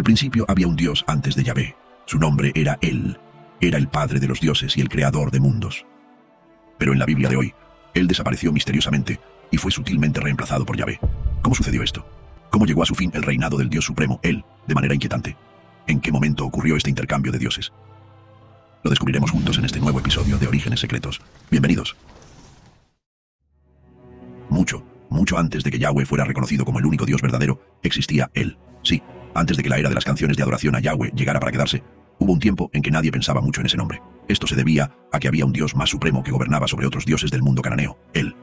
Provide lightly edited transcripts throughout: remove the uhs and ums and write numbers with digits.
principio había un Dios antes de Yahvé. Su nombre era Él. Era el Padre de los dioses y el Creador de mundos. Pero en la Biblia de hoy, Él desapareció misteriosamente y fue sutilmente reemplazado por Yahvé. ¿Cómo sucedió esto? ¿Cómo llegó a su fin el reinado del Dios Supremo, Él, de manera inquietante? ¿En qué momento ocurrió este intercambio de dioses? Lo descubriremos juntos en este nuevo episodio de Orígenes Secretos. Bienvenidos. Mucho antes de que Yahvé fuera reconocido como el único Dios verdadero, existía Él. Sí, antes de que la era de las canciones de adoración a Yahvé llegara para quedarse, hubo un tiempo en que nadie pensaba mucho en ese nombre. Esto se debía a que había un Dios más supremo que gobernaba sobre otros dioses del mundo cananeo, Él.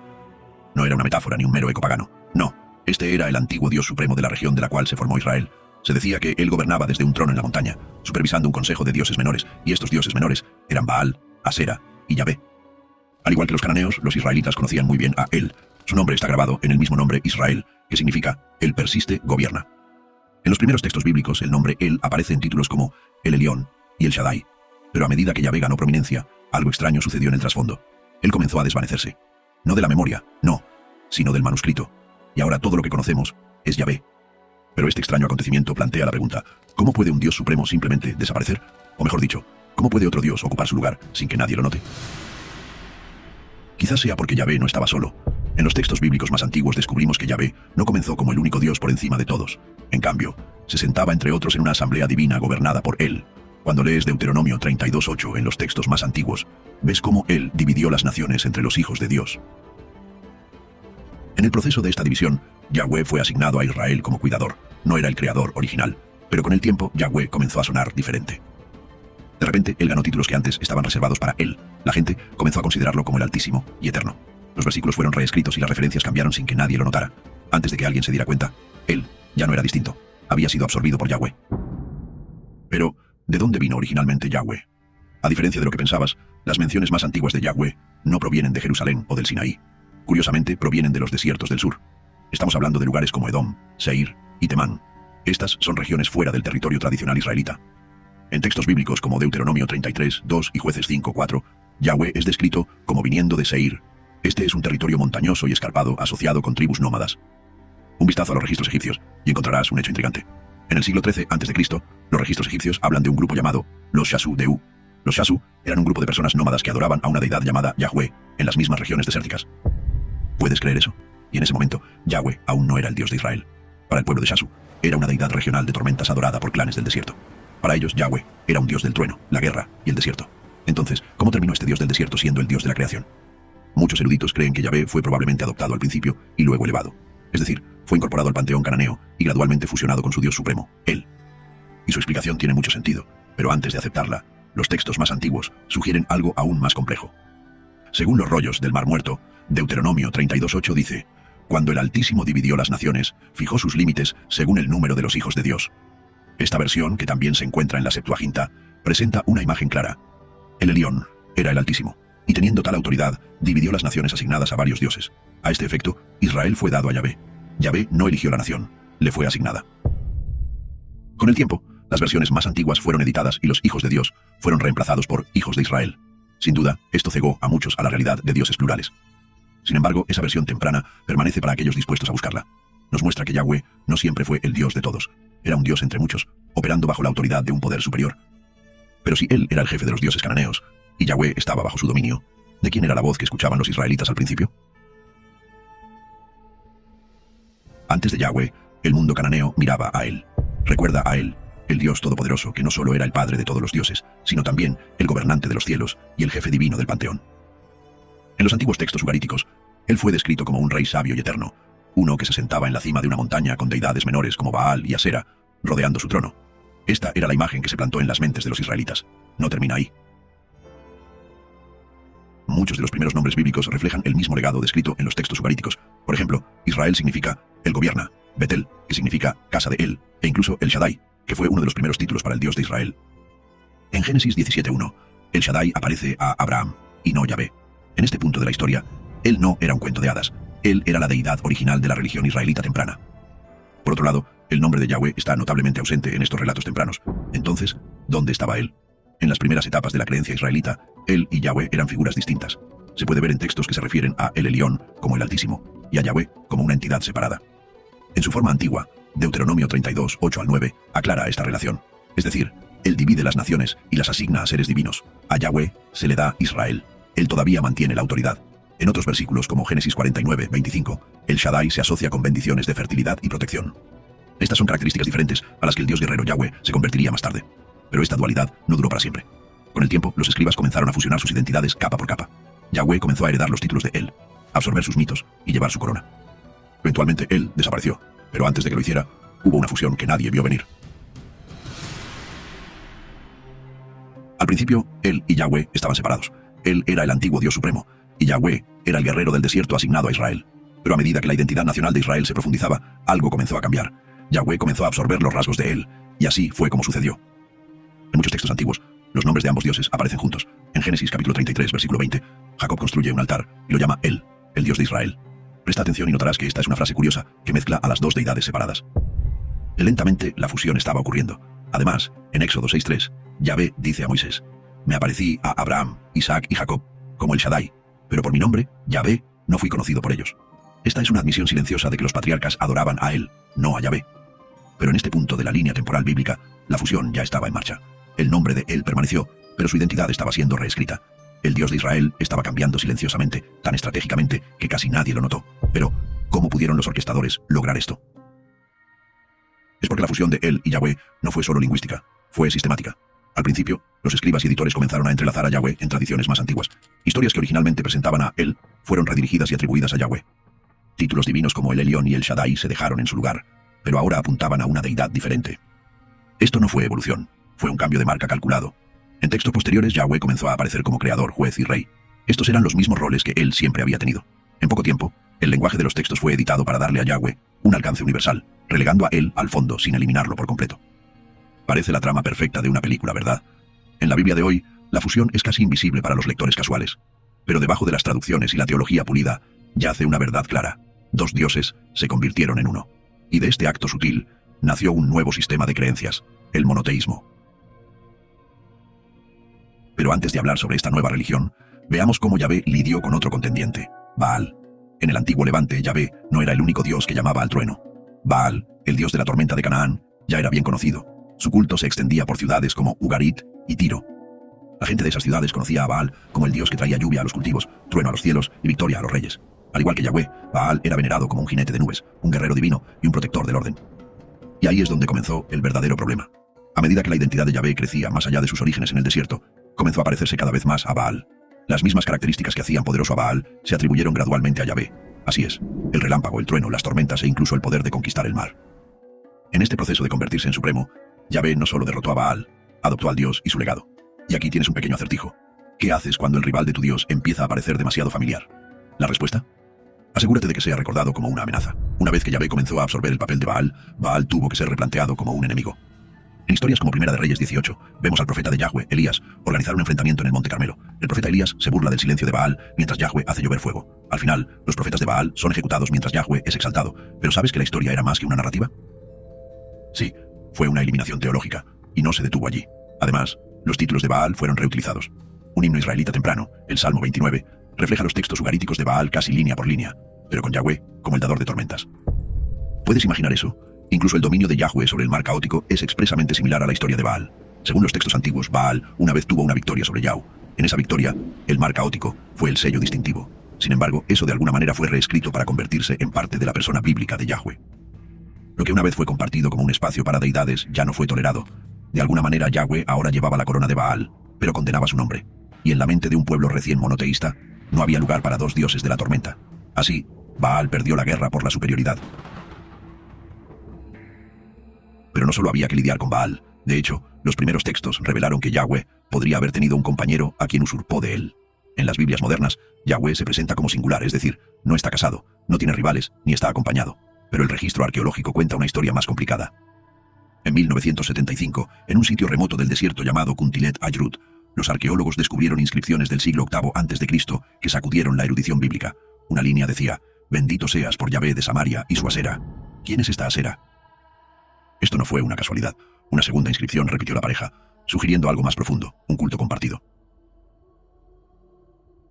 No era una metáfora ni un mero eco pagano. No, este era el antiguo Dios supremo de la región de la cual se formó Israel. Se decía que Él gobernaba desde un trono en la montaña, supervisando un consejo de dioses menores, y estos dioses menores eran Baal, Asera y Yahvé. Al igual que los cananeos, los israelitas conocían muy bien a Él. Su nombre está grabado en el mismo nombre Israel, que significa Él persiste, gobierna. En los primeros textos bíblicos, el nombre Él aparece en títulos como El Elión y El Shaddai. Pero a medida que Yahvé ganó prominencia, algo extraño sucedió en el trasfondo. Él comenzó a desvanecerse. No de la memoria, no, sino del manuscrito. Y ahora todo lo que conocemos es Yahvé. Pero este extraño acontecimiento plantea la pregunta: ¿cómo puede un Dios supremo simplemente desaparecer? O mejor dicho, ¿cómo puede otro Dios ocupar su lugar sin que nadie lo note? Quizás sea porque Yahvé no estaba solo. En los textos bíblicos más antiguos descubrimos que Yahvé no comenzó como el único Dios por encima de todos. En cambio, se sentaba entre otros en una asamblea divina gobernada por Él. Cuando lees Deuteronomio 32:8 en los textos más antiguos, ves cómo Él dividió las naciones entre los hijos de Dios. En el proceso de esta división, Yahvé fue asignado a Israel como cuidador. No era el creador original, pero con el tiempo Yahvé comenzó a sonar diferente. De repente, Él ganó títulos que antes estaban reservados para Él. La gente comenzó a considerarlo como el Altísimo y Eterno. Los versículos fueron reescritos y las referencias cambiaron sin que nadie lo notara. Antes de que alguien se diera cuenta, Él ya no era distinto. Había sido absorbido por Yahvé. Pero, ¿de dónde vino originalmente Yahvé? A diferencia de lo que pensabas, las menciones más antiguas de Yahvé no provienen de Jerusalén o del Sinaí. Curiosamente, provienen de los desiertos del sur. Estamos hablando de lugares como Edom, Seir y Temán. Estas son regiones fuera del territorio tradicional israelita. En textos bíblicos como Deuteronomio 33:2 y Jueces 5:4, Yahvé es descrito como viniendo de Seir. Este es un territorio montañoso y escarpado asociado con tribus nómadas. Un vistazo a los registros egipcios y encontrarás un hecho intrigante. En el siglo XIII a.C., los registros egipcios hablan de un grupo llamado los Shasu-Deu. Los Shasu eran un grupo de personas nómadas que adoraban a una deidad llamada Yahvé en las mismas regiones desérticas. ¿Puedes creer eso? Y en ese momento, Yahvé aún no era el Dios de Israel. Para el pueblo de Shasu, era una deidad regional de tormentas adorada por clanes del desierto. Para ellos, Yahvé era un Dios del trueno, la guerra y el desierto. Entonces, ¿cómo terminó este Dios del desierto siendo el Dios de la creación? Muchos eruditos creen que Yahvé fue probablemente adoptado al principio y luego elevado. Es decir, fue incorporado al panteón cananeo y gradualmente fusionado con su Dios supremo, Él. Y su explicación tiene mucho sentido, pero antes de aceptarla, los textos más antiguos sugieren algo aún más complejo. Según los rollos del Mar Muerto, Deuteronomio 32:8 dice: «Cuando el Altísimo dividió las naciones, fijó sus límites según el número de los hijos de Dios». Esta versión, que también se encuentra en la Septuaginta, presenta una imagen clara. El Elión era el Altísimo, y teniendo tal autoridad, dividió las naciones asignadas a varios dioses. A este efecto, Israel fue dado a Yahvé. Yahvé no eligió la nación, le fue asignada. Con el tiempo, las versiones más antiguas fueron editadas y los hijos de Dios fueron reemplazados por hijos de Israel. Sin duda, esto cegó a muchos a la realidad de dioses plurales. Sin embargo, esa versión temprana permanece para aquellos dispuestos a buscarla. Nos muestra que Yahvé no siempre fue el Dios de todos. Era un Dios entre muchos, operando bajo la autoridad de un poder superior. Pero si Él era el jefe de los dioses cananeos, y Yahvé estaba bajo su dominio, ¿de quién era la voz que escuchaban los israelitas al principio? Antes de Yahvé, el mundo cananeo miraba a Él. Recuerda a Él, el Dios todopoderoso que no solo era el Padre de todos los dioses, sino también el gobernante de los cielos y el jefe divino del panteón. En los antiguos textos ugaríticos, Él fue descrito como un rey sabio y eterno, uno que se sentaba en la cima de una montaña con deidades menores como Baal y Asera, rodeando su trono. Esta era la imagen que se plantó en las mentes de los israelitas. No termina ahí. Muchos de los primeros nombres bíblicos reflejan el mismo legado descrito en los textos ugaríticos. Por ejemplo, Israel significa Él gobierna, Betel, que significa casa de Él, e incluso El Shaddai, que fue uno de los primeros títulos para el Dios de Israel. En Génesis 17:1, El Shaddai aparece a Abraham, y no Yahvé. En este punto de la historia, Él no era un cuento de hadas. Él era la deidad original de la religión israelita temprana. Por otro lado, el nombre de Yahvé está notablemente ausente en estos relatos tempranos. Entonces, ¿dónde estaba Él? En las primeras etapas de la creencia israelita, Él y Yahvé eran figuras distintas. Se puede ver en textos que se refieren a El Elión como el Altísimo y a Yahvé como una entidad separada. En su forma antigua, Deuteronomio 32, 8 al 9, aclara esta relación. Es decir, Él divide las naciones y las asigna a seres divinos. A Yahweh se le da Israel. Él todavía mantiene la autoridad. En otros versículos, como Génesis 49, 25, el Shaddai se asocia con bendiciones de fertilidad y protección. Estas son características diferentes a las que el dios guerrero Yahweh se convertiría más tarde. Pero esta dualidad no duró para siempre. Con el tiempo, los escribas comenzaron a fusionar sus identidades capa por capa. Yahweh comenzó a heredar los títulos de él, absorber sus mitos y llevar su corona. Eventualmente, él desapareció, pero antes de que lo hiciera, hubo una fusión que nadie vio venir. Al principio, él y Yahweh estaban separados. Él era el antiguo Dios supremo, y Yahweh era el guerrero del desierto asignado a Israel. Pero a medida que la identidad nacional de Israel se profundizaba, algo comenzó a cambiar. Yahweh comenzó a absorber los rasgos de él, y así fue como sucedió. En muchos textos antiguos, los nombres de ambos dioses aparecen juntos. En Génesis capítulo 33, versículo 20, Jacob construye un altar y lo llama él, el Dios de Israel. Presta atención y notarás que esta es una frase curiosa que mezcla a las dos deidades separadas. Lentamente, la fusión estaba ocurriendo. Además, en Éxodo 6:3, Yahvé dice a Moisés: me aparecí a Abraham, Isaac y Jacob, como el Shaddai, pero por mi nombre, Yahvé, no fui conocido por ellos. Esta es una admisión silenciosa de que los patriarcas adoraban a él, no a Yahvé. Pero en este punto de la línea temporal bíblica, la fusión ya estaba en marcha. El nombre de él permaneció, pero su identidad estaba siendo reescrita. El Dios de Israel estaba cambiando silenciosamente, tan estratégicamente que casi nadie lo notó. Pero, ¿cómo pudieron los orquestadores lograr esto? Es porque la fusión de él y Yahweh no fue solo lingüística, fue sistemática. Al principio, los escribas y editores comenzaron a entrelazar a Yahweh en tradiciones más antiguas. Historias que originalmente presentaban a él fueron redirigidas y atribuidas a Yahweh. Títulos divinos como el Elión y el Shaddai se dejaron en su lugar, pero ahora apuntaban a una deidad diferente. Esto no fue evolución, fue un cambio de marca calculado. En textos posteriores, Yahweh comenzó a aparecer como creador, juez y rey. Estos eran los mismos roles que él siempre había tenido. En poco tiempo, el lenguaje de los textos fue editado para darle a Yahweh un alcance universal, relegando a él al fondo sin eliminarlo por completo. Parece la trama perfecta de una película, ¿verdad? En la Biblia de hoy, la fusión es casi invisible para los lectores casuales. Pero debajo de las traducciones y la teología pulida, yace una verdad clara. Dos dioses se convirtieron en uno. Y de este acto sutil, nació un nuevo sistema de creencias, el monoteísmo. Pero antes de hablar sobre esta nueva religión, veamos cómo Yahvé lidió con otro contendiente, Baal. En el antiguo Levante, Yahvé no era el único dios que llamaba al trueno. Baal, el dios de la tormenta de Canaán, ya era bien conocido. Su culto se extendía por ciudades como Ugarit y Tiro. La gente de esas ciudades conocía a Baal como el dios que traía lluvia a los cultivos, trueno a los cielos y victoria a los reyes. Al igual que Yahweh, Baal era venerado como un jinete de nubes, un guerrero divino y un protector del orden. Y ahí es donde comenzó el verdadero problema. A medida que la identidad de Yahvé crecía más allá de sus orígenes en el desierto, comenzó a parecerse cada vez más a Baal. Las mismas características que hacían poderoso a Baal se atribuyeron gradualmente a Yahvé. Así es, el relámpago, el trueno, las tormentas e incluso el poder de conquistar el mar. En este proceso de convertirse en supremo, Yahvé no solo derrotó a Baal, adoptó al dios y su legado. Y aquí tienes un pequeño acertijo. ¿Qué haces cuando el rival de tu dios empieza a parecer demasiado familiar? ¿La respuesta? Asegúrate de que sea recordado como una amenaza. Una vez que Yahvé comenzó a absorber el papel de Baal, Baal tuvo que ser replanteado como un enemigo. En historias como Primera de Reyes 18, vemos al profeta de Yahweh, Elías, organizar un enfrentamiento en el Monte Carmelo. El profeta Elías se burla del silencio de Baal mientras Yahweh hace llover fuego. Al final, los profetas de Baal son ejecutados mientras Yahweh es exaltado. ¿Pero sabes que la historia era más que una narrativa? Sí, fue una eliminación teológica, y no se detuvo allí. Además, los títulos de Baal fueron reutilizados. Un himno israelita temprano, el Salmo 29, refleja los textos ugaríticos de Baal casi línea por línea, pero con Yahweh como el dador de tormentas. ¿Puedes imaginar eso? Incluso el dominio de Yahweh sobre el mar caótico es expresamente similar a la historia de Baal. Según los textos antiguos, Baal una vez tuvo una victoria sobre Yahu. En esa victoria, el mar caótico fue el sello distintivo. Sin embargo, eso de alguna manera fue reescrito para convertirse en parte de la persona bíblica de Yahweh. Lo que una vez fue compartido como un espacio para deidades ya no fue tolerado. De alguna manera, Yahweh ahora llevaba la corona de Baal, pero condenaba su nombre. Y en la mente de un pueblo recién monoteísta, no había lugar para dos dioses de la tormenta. Así, Baal perdió la guerra por la superioridad. Pero no solo había que lidiar con Baal. De hecho, los primeros textos revelaron que Yahweh podría haber tenido un compañero a quien usurpó de él. En las Biblias modernas, Yahweh se presenta como singular, es decir, no está casado, no tiene rivales, ni está acompañado. Pero el registro arqueológico cuenta una historia más complicada. En 1975, en un sitio remoto del desierto llamado Kuntilet Ajrut, los arqueólogos descubrieron inscripciones del siglo VIII a.C. que sacudieron la erudición bíblica. Una línea decía: «Bendito seas por Yahvé de Samaria y su Asera». ¿Quién es esta Asera? Esto no fue una casualidad. Una segunda inscripción repitió la pareja, sugiriendo algo más profundo, un culto compartido.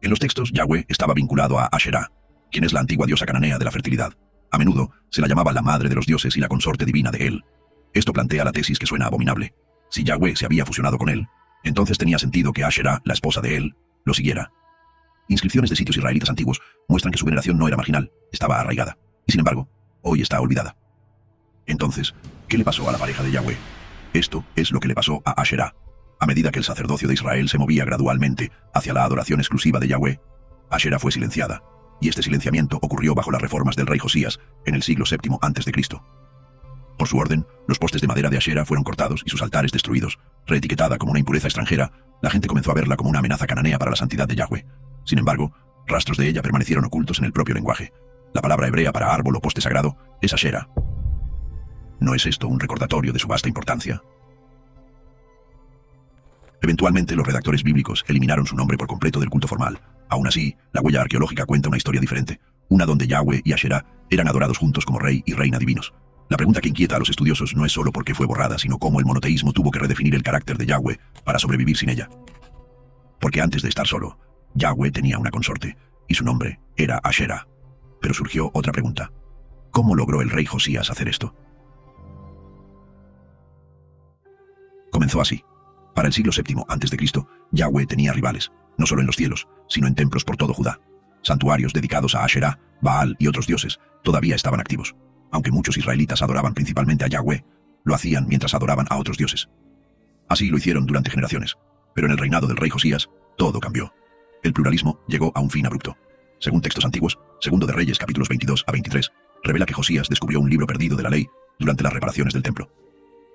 En los textos, Yahweh estaba vinculado a Asherah, quien es la antigua diosa cananea de la fertilidad. A menudo se la llamaba la madre de los dioses y la consorte divina de él. Esto plantea la tesis que suena abominable. Si Yahweh se había fusionado con él, entonces tenía sentido que Asherah, la esposa de él, lo siguiera. Inscripciones de sitios israelitas antiguos muestran que su veneración no era marginal, estaba arraigada, y sin embargo, hoy está olvidada. Entonces, ¿qué le pasó a la pareja de Yahweh? Esto es lo que le pasó a Asherah. A medida que el sacerdocio de Israel se movía gradualmente hacia la adoración exclusiva de Yahweh, Asherah fue silenciada, y este silenciamiento ocurrió bajo las reformas del rey Josías en el siglo VII a.C. Por su orden, los postes de madera de Asherah fueron cortados y sus altares destruidos. Reetiquetada como una impureza extranjera, la gente comenzó a verla como una amenaza cananea para la santidad de Yahweh. Sin embargo, rastros de ella permanecieron ocultos en el propio lenguaje. La palabra hebrea para árbol o poste sagrado es Asherah. ¿No es esto un recordatorio de su vasta importancia? Eventualmente, los redactores bíblicos eliminaron su nombre por completo del culto formal. Aún así, la huella arqueológica cuenta una historia diferente, una donde Yahweh y Asherah eran adorados juntos como rey y reina divinos. La pregunta que inquieta a los estudiosos no es solo por qué fue borrada, sino cómo el monoteísmo tuvo que redefinir el carácter de Yahweh para sobrevivir sin ella. Porque antes de estar solo, Yahweh tenía una consorte, y su nombre era Asherah. Pero surgió otra pregunta. ¿Cómo logró el rey Josías hacer esto? Comenzó así. Para el siglo VII a.C., Yahweh tenía rivales, no solo en los cielos, sino en templos por todo Judá. Santuarios dedicados a Asherah, Baal y otros dioses todavía estaban activos. Aunque muchos israelitas adoraban principalmente a Yahweh, lo hacían mientras adoraban a otros dioses. Así lo hicieron durante generaciones, pero en el reinado del rey Josías, todo cambió. El pluralismo llegó a un fin abrupto. Según textos antiguos, Segundo de Reyes capítulos 22 a 23, revela que Josías descubrió un libro perdido de la ley durante las reparaciones del templo.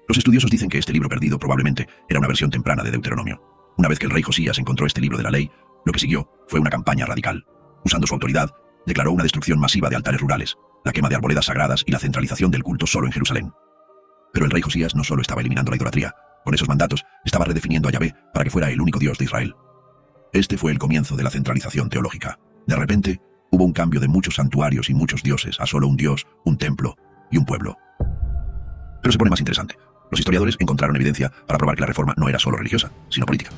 Los estudiosos dicen que este libro perdido probablemente era una versión temprana de Deuteronomio. Una vez que el rey Josías encontró este libro de la ley, lo que siguió fue una campaña radical. Usando su autoridad, declaró una destrucción masiva de altares rurales, la quema de arboledas sagradas y la centralización del culto solo en Jerusalén. Pero el rey Josías no solo estaba eliminando la idolatría, con esos mandatos estaba redefiniendo a Yahvé para que fuera el único Dios de Israel. Este fue el comienzo de la centralización teológica. De repente, hubo un cambio de muchos santuarios y muchos dioses a solo un Dios, un templo y un pueblo. Pero se pone más interesante. Los historiadores encontraron evidencia para probar que la reforma no era solo religiosa, sino política.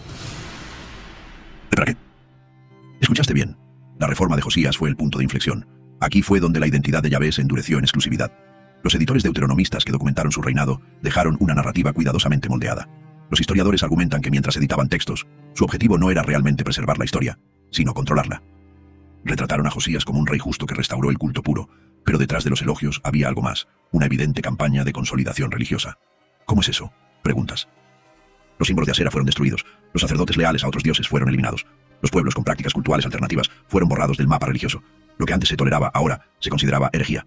¿Para qué? Escuchaste bien. La reforma de Josías fue el punto de inflexión. Aquí fue donde la identidad de Yahvé se endureció en exclusividad. Los editores deuteronomistas que documentaron su reinado dejaron una narrativa cuidadosamente moldeada. Los historiadores argumentan que mientras editaban textos, su objetivo no era realmente preservar la historia, sino controlarla. Retrataron a Josías como un rey justo que restauró el culto puro, pero detrás de los elogios había algo más, una evidente campaña de consolidación religiosa. ¿Cómo es eso? Preguntas. Los símbolos de Asherah fueron destruidos, los sacerdotes leales a otros dioses fueron eliminados, los pueblos con prácticas cultuales alternativas fueron borrados del mapa religioso. Lo que antes se toleraba ahora se consideraba herejía.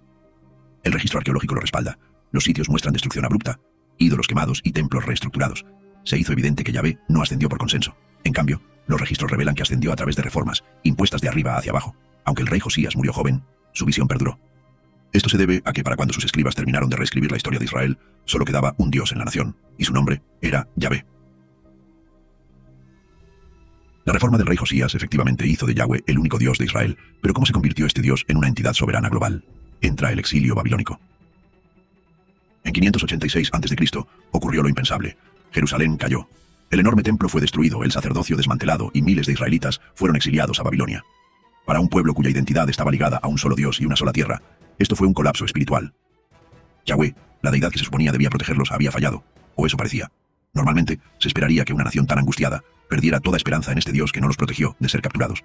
El registro arqueológico lo respalda. Los sitios muestran destrucción abrupta, ídolos quemados y templos reestructurados. Se hizo evidente que Yahvé no ascendió por consenso. En cambio, los registros revelan que ascendió a través de reformas, impuestas de arriba hacia abajo. Aunque el rey Josías murió joven, su visión perduró. Esto se debe a que para cuando sus escribas terminaron de reescribir la historia de Israel, solo quedaba un Dios en la nación, y su nombre era Yahvé. La reforma del rey Josías efectivamente hizo de Yahweh el único Dios de Israel, pero ¿cómo se convirtió este Dios en una entidad soberana global? Entra el exilio babilónico. En 586 a.C. ocurrió lo impensable. Jerusalén cayó. El enorme templo fue destruido, el sacerdocio desmantelado y miles de israelitas fueron exiliados a Babilonia. Para un pueblo cuya identidad estaba ligada a un solo Dios y una sola tierra, esto fue un colapso espiritual. Yahweh, la deidad que se suponía debía protegerlos, había fallado, o eso parecía. Normalmente, se esperaría que una nación tan angustiada perdiera toda esperanza en este Dios que no los protegió de ser capturados.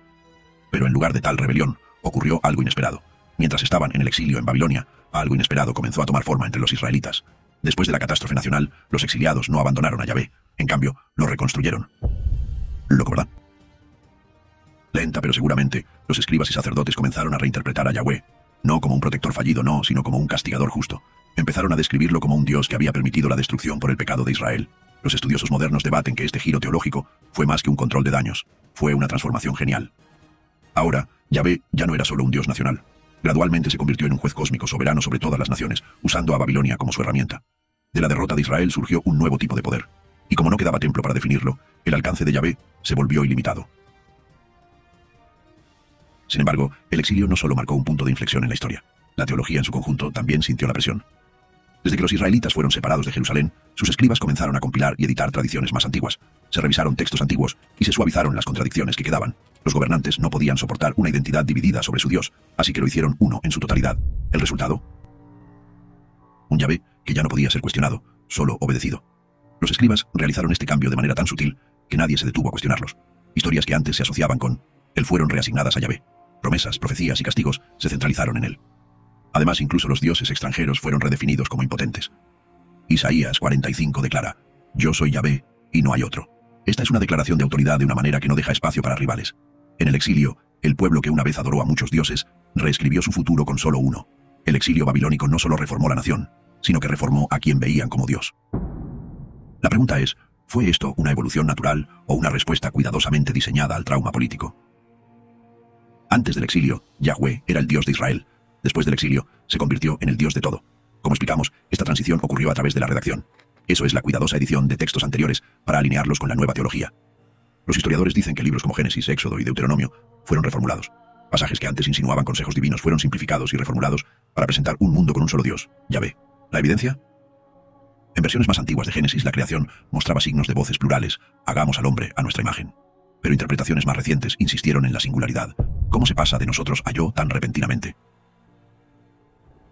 Pero en lugar de tal rebelión, ocurrió algo inesperado. Mientras estaban en el exilio en Babilonia, algo inesperado comenzó a tomar forma entre los israelitas. Después de la catástrofe nacional, los exiliados no abandonaron a Yahvé, en cambio, lo reconstruyeron. Loco, ¿verdad? Lenta pero seguramente, los escribas y sacerdotes comenzaron a reinterpretar a Yahweh, no como un protector fallido, no, sino como un castigador justo. Empezaron a describirlo como un Dios que había permitido la destrucción por el pecado de Israel. Los estudiosos modernos debaten que este giro teológico fue más que un control de daños, fue una transformación genial. Ahora, Yahvé ya no era solo un Dios nacional. Gradualmente se convirtió en un juez cósmico soberano sobre todas las naciones, usando a Babilonia como su herramienta. De la derrota de Israel surgió un nuevo tipo de poder. Y como no quedaba templo para definirlo, el alcance de Yahvé se volvió ilimitado. Sin embargo, el exilio no solo marcó un punto de inflexión en la historia. La teología en su conjunto también sintió la presión. Desde que los israelitas fueron separados de Jerusalén, sus escribas comenzaron a compilar y editar tradiciones más antiguas. Se revisaron textos antiguos y se suavizaron las contradicciones que quedaban. Los gobernantes no podían soportar una identidad dividida sobre su Dios, así que lo hicieron uno en su totalidad. ¿El resultado? Un Yahvé que ya no podía ser cuestionado, solo obedecido. Los escribas realizaron este cambio de manera tan sutil que nadie se detuvo a cuestionarlos. Historias que antes se asociaban con él fueron reasignadas a Yahvé. Promesas, profecías y castigos se centralizaron en él. Además, incluso los dioses extranjeros fueron redefinidos como impotentes. Isaías 45 declara: Yo soy Yahvé y no hay otro. Esta es una declaración de autoridad de una manera que no deja espacio para rivales. En el exilio, el pueblo que una vez adoró a muchos dioses, reescribió su futuro con solo uno. El exilio babilónico no solo reformó la nación, sino que reformó a quien veían como Dios. La pregunta es, ¿fue esto una evolución natural o una respuesta cuidadosamente diseñada al trauma político? Antes del exilio, Yahweh era el Dios de Israel. Después del exilio, se convirtió en el Dios de todo. Como explicamos, esta transición ocurrió a través de la redacción. Eso es la cuidadosa edición de textos anteriores para alinearlos con la nueva teología. Los historiadores dicen que libros como Génesis, Éxodo y Deuteronomio fueron reformulados. Pasajes que antes insinuaban consejos divinos fueron simplificados y reformulados para presentar un mundo con un solo Dios, Yahvé. ¿La evidencia? En versiones más antiguas de Génesis, la creación mostraba signos de voces plurales: hagamos al hombre a nuestra imagen. Pero interpretaciones más recientes insistieron en la singularidad. ¿Cómo se pasa de nosotros a yo tan repentinamente?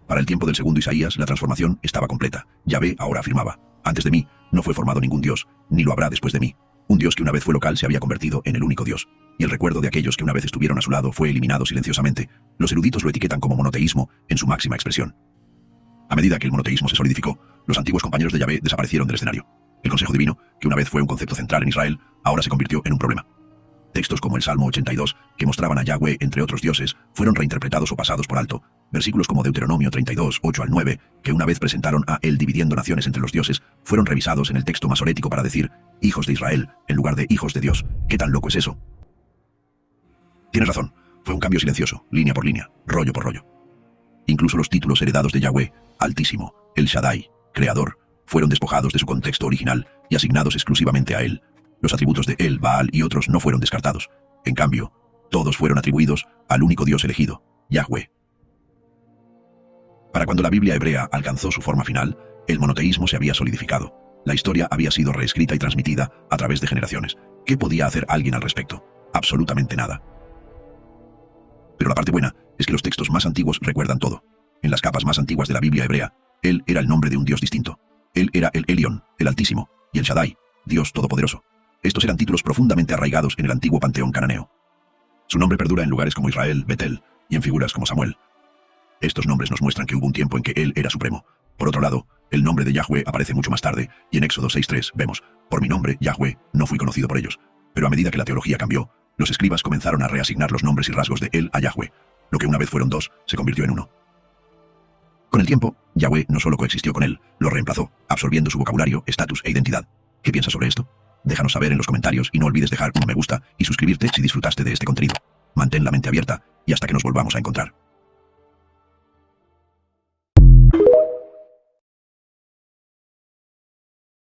Para el tiempo del segundo Isaías, la transformación estaba completa. Yahvé ahora afirmaba: antes de mí no fue formado ningún Dios, ni lo habrá después de mí. Un Dios que una vez fue local se había convertido en el único Dios. Y el recuerdo de aquellos que una vez estuvieron a su lado fue eliminado silenciosamente. Los eruditos lo etiquetan como monoteísmo en su máxima expresión. A medida que el monoteísmo se solidificó, los antiguos compañeros de Yahvé desaparecieron del escenario. El consejo divino, que una vez fue un concepto central en Israel, ahora se convirtió en un problema. Textos como el Salmo 82, que mostraban a Yahweh entre otros dioses, fueron reinterpretados o pasados por alto. Versículos como Deuteronomio 32, 8 al 9, que una vez presentaron a él dividiendo naciones entre los dioses, fueron revisados en el texto masorético para decir hijos de Israel, en lugar de hijos de Dios. ¿Qué tan loco es eso? Tienes razón, fue un cambio silencioso, línea por línea, rollo por rollo. Incluso los títulos heredados de Yahweh, Altísimo, El Shaddai, Creador, fueron despojados de su contexto original y asignados exclusivamente a él. Los atributos de El, Baal y otros no fueron descartados. En cambio, todos fueron atribuidos al único Dios elegido, Yahweh. Para cuando la Biblia hebrea alcanzó su forma final, el monoteísmo se había solidificado. La historia había sido reescrita y transmitida a través de generaciones. ¿Qué podía hacer alguien al respecto? Absolutamente nada. Pero la parte buena es que los textos más antiguos recuerdan todo. En las capas más antiguas de la Biblia hebrea, él era el nombre de un Dios distinto. Él era el Elión, el Altísimo, y el Shaddai, Dios Todopoderoso. Estos eran títulos profundamente arraigados en el antiguo panteón cananeo. Su nombre perdura en lugares como Israel, Betel, y en figuras como Samuel. Estos nombres nos muestran que hubo un tiempo en que él era supremo. Por otro lado, el nombre de Yahweh aparece mucho más tarde, y en Éxodo 6:3 vemos: por mi nombre, Yahweh, no fui conocido por ellos. Pero a medida que la teología cambió, los escribas comenzaron a reasignar los nombres y rasgos de él a Yahweh. Lo que una vez fueron dos, se convirtió en uno. Con el tiempo, Yahweh no solo coexistió con él, lo reemplazó, absorbiendo su vocabulario, estatus e identidad. ¿Qué piensas sobre esto? Déjanos saber en los comentarios y no olvides dejar un me gusta y suscribirte si disfrutaste de este contenido. Mantén la mente abierta y hasta que nos volvamos a encontrar.